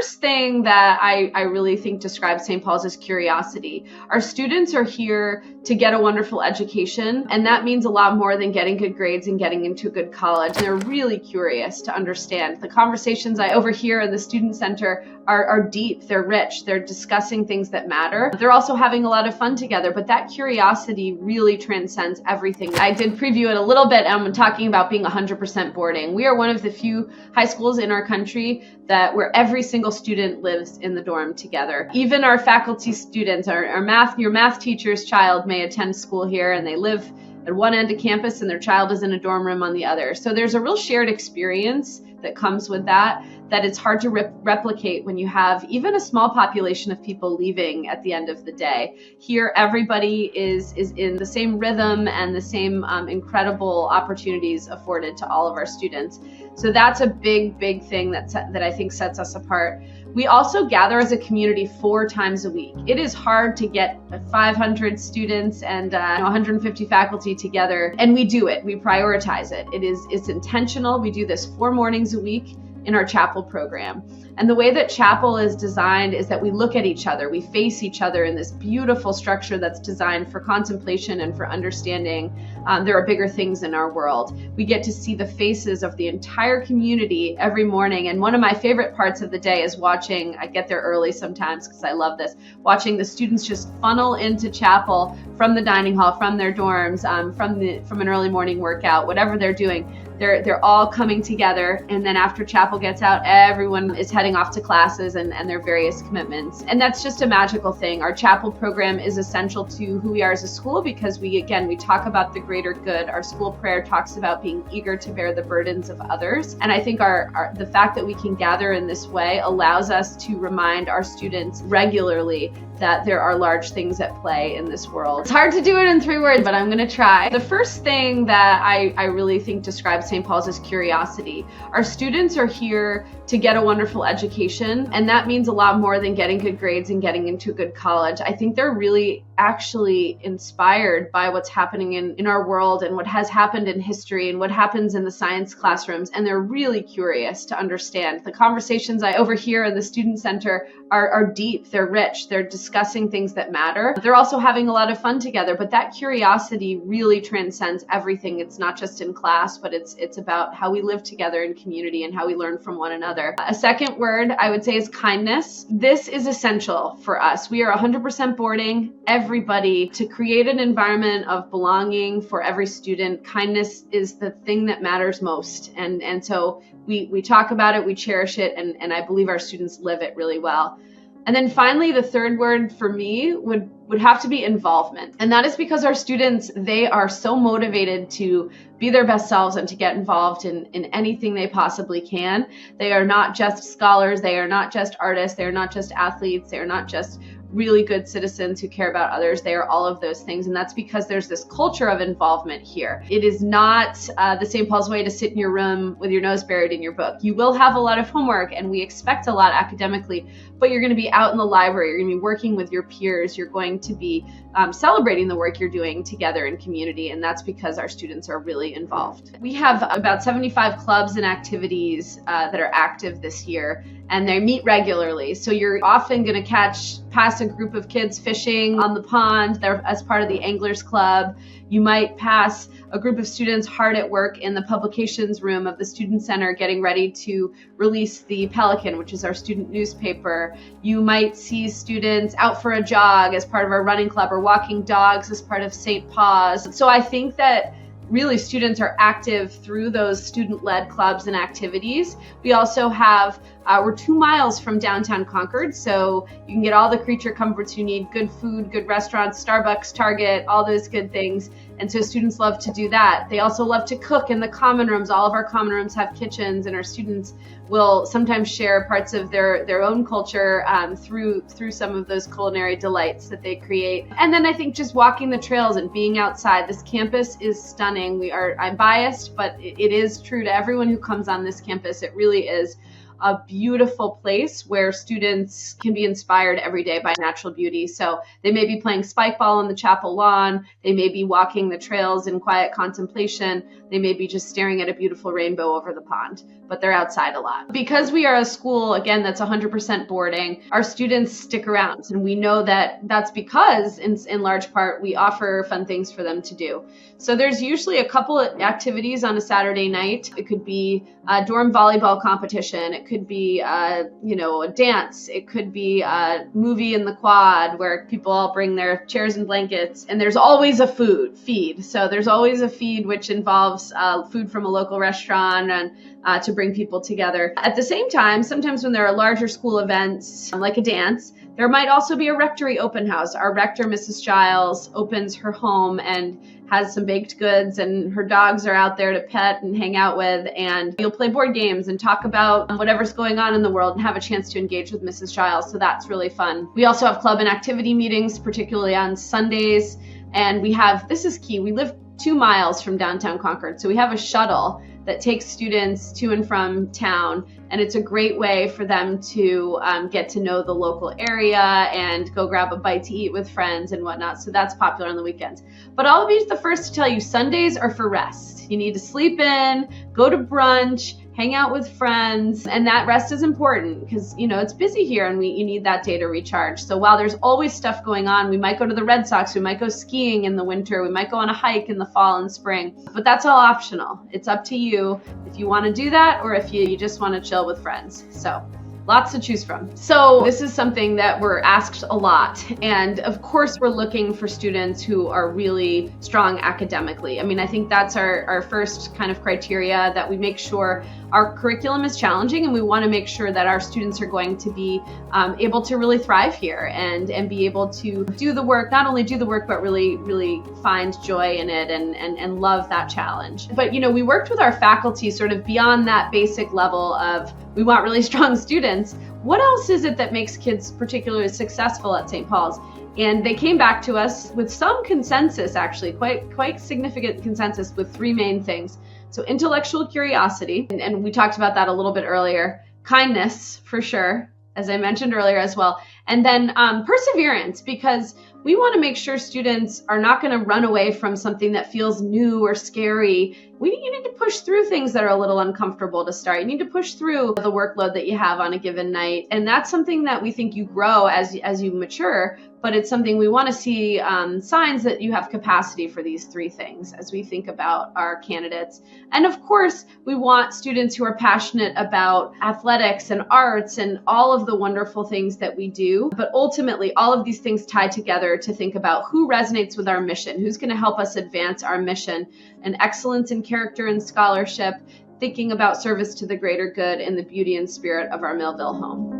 first thing that I really think describes St. Paul's is curiosity. Our students are here to get a wonderful education, and that means a lot more than getting good grades and getting into a good college. They're really curious to understand. The conversations I overhear in the student center are deep, they're rich, they're discussing things that matter. They're also having a lot of fun together, but that curiosity really transcends everything. I did preview it a little bit. I'm talking about being 100% boarding. We are one of the few high schools in our country where every single student lives in the dorm together. Even our faculty students, your math teacher's child may attend school here, and they live at one end of campus and their child is in a dorm room on the other. So there's a real shared experience that comes with that it's hard to replicate when you have even a small population of people leaving at the end of the day. Here, everybody is in the same rhythm and the same incredible opportunities afforded to all of our students. So that's a big thing that I think sets us apart. We also gather as a community 4 times a week. It is hard to get 500 students and 150 faculty together, and we do it. We prioritize it. It's intentional. We do this 4 mornings a week in our chapel program. And the way that chapel is designed is that we look at each other, we face each other in this beautiful structure that's designed for contemplation and for understanding there are bigger things in our world. We get to see the faces of the entire community every morning. And one of my favorite parts of the day is watching, I get there early sometimes because I love this, watching the students just funnel into chapel from the dining hall, from their dorms, from an early morning workout, whatever they're doing. They're all coming together, and then after chapel gets out, everyone is heading off to classes and their various commitments. And that's just a magical thing. Our chapel program is essential to who we are as a school because we talk about the greater good. Our school prayer talks about being eager to bear the burdens of others. And I think the fact that we can gather in this way allows us to remind our students regularly that there are large things at play in this world. It's hard to do it in 3 words, but I'm gonna try. The first thing that I really think describes St. Paul's is curiosity. Our students are here to get a wonderful education, and that means a lot more than getting good grades and getting into a good college. I think they're really actually inspired by what's happening in our world and what has happened in history and what happens in the science classrooms, and they're really curious to understand. The conversations I overhear in the student center are deep, they're rich, they're discussing things that matter. They're also having a lot of fun together, but that curiosity really transcends everything. It's not just in class, but it's about how we live together in community and how we learn from one another. A second word I would say is kindness. This is essential for us. We are 100% boarding everybody to create an environment of belonging for every student. Kindness is the thing that matters most. And so we talk about it, we cherish it, and I believe our students live it really well. And then finally, the third word for me would have to be involvement. And that is because our students, they are so motivated to be their best selves and to get involved in anything they possibly can. They are not just scholars, they are not just artists, they are not just athletes, they are not just really good citizens who care about others. They are all of those things. And that's because there's this culture of involvement here. It is not the St. Paul's way to sit in your room with your nose buried in your book. You will have a lot of homework, and we expect a lot academically, but you're going to be out in the library. You're going to be working with your peers. You're going to be celebrating the work you're doing together in community. And that's because our students are really involved. We have about 75 clubs and activities that are active this year, and they meet regularly. So you're often going to pass a group of kids fishing on the pond. They're as part of the Anglers Club. You might pass a group of students hard at work in the publications room of the Student Center getting ready to release the Pelican, which is our student newspaper. You might see students out for a jog as part of our running club or walking dogs as part of St. Paul's. So I think that really students are active through those student-led clubs and activities. We also have, we're 2 miles from downtown Concord, so you can get all the creature comforts you need, good food, good restaurants, Starbucks, Target, all those good things. And so students love to do that. They also love to cook in the common rooms. All of our common rooms have kitchens, and our students will sometimes share parts of their own culture through some of those culinary delights that they create. And then I think just walking the trails and being outside. This campus is stunning. I'm biased, but it is true to everyone who comes on this campus. It really is a beautiful place where students can be inspired every day by natural beauty. So they may be playing spike ball on the chapel lawn. They may be walking the trails in quiet contemplation. They may be just staring at a beautiful rainbow over the pond. but they're outside a lot. Because we are a school, again, that's 100% boarding, our students stick around. And we know that that's because, in large part, we offer fun things for them to do. So there's usually a couple of activities on a Saturday night. It could be a dorm volleyball competition. It could be, a dance. It could be a movie in the quad where people all bring their chairs and blankets. And there's always a feed. So there's always a feed which involves food from a local restaurant and to bring people together. At the same time, sometimes when there are larger school events, like a dance, there might also be a rectory open house. Our rector, Mrs. Giles, opens her home and has some baked goods, and her dogs are out there to pet and hang out with, and you'll play board games and talk about whatever's going on in the world and have a chance to engage with Mrs. Giles. So that's really fun. We also have club and activity meetings, particularly on Sundays. And this is key, we live 2 miles from downtown Concord. So we have a shuttle that takes students to and from town. And it's a great way for them to get to know the local area and go grab a bite to eat with friends and whatnot. So that's popular on the weekends. But I'll be the first to tell you, Sundays are for rest. You need to sleep in, go to brunch, hang out with friends, and that rest is important because, it's busy here and you need that day to recharge. So while there's always stuff going on, we might go to the Red Sox, we might go skiing in the winter, we might go on a hike in the fall and spring, but that's all optional. It's up to you if you want to do that or if you just want to chill with friends. So lots to choose from. So this is something that we're asked a lot. And of course, we're looking for students who are really strong academically. I think that's our first kind of criteria, that we make sure our curriculum is challenging and we want to make sure that our students are going to be able to really thrive here and be able to do the work, not only do the work, but really, really find joy in it and love that challenge. But, we worked with our faculty sort of beyond that basic level of we want really strong students. What else is it that makes kids particularly successful at St. Paul's? And they came back to us with some consensus, actually, quite significant consensus with 3 main things. So intellectual curiosity, and we talked about that a little bit earlier. Kindness, for sure, as I mentioned earlier as well. And then perseverance, because we want to make sure students are not going to run away from something that feels new or scary. You need to push through things that are a little uncomfortable to start. You need to push through the workload that you have on a given night. And that's something that we think you grow as you mature, but it's something we want to see signs that you have capacity for these 3 things as we think about our candidates. And of course, we want students who are passionate about athletics and arts and all of the wonderful things that we do. But ultimately, all of these things tie together to think about who resonates with our mission, who's going to help us advance our mission, and excellence in character and scholarship, thinking about service to the greater good and the beauty and spirit of our Millville home.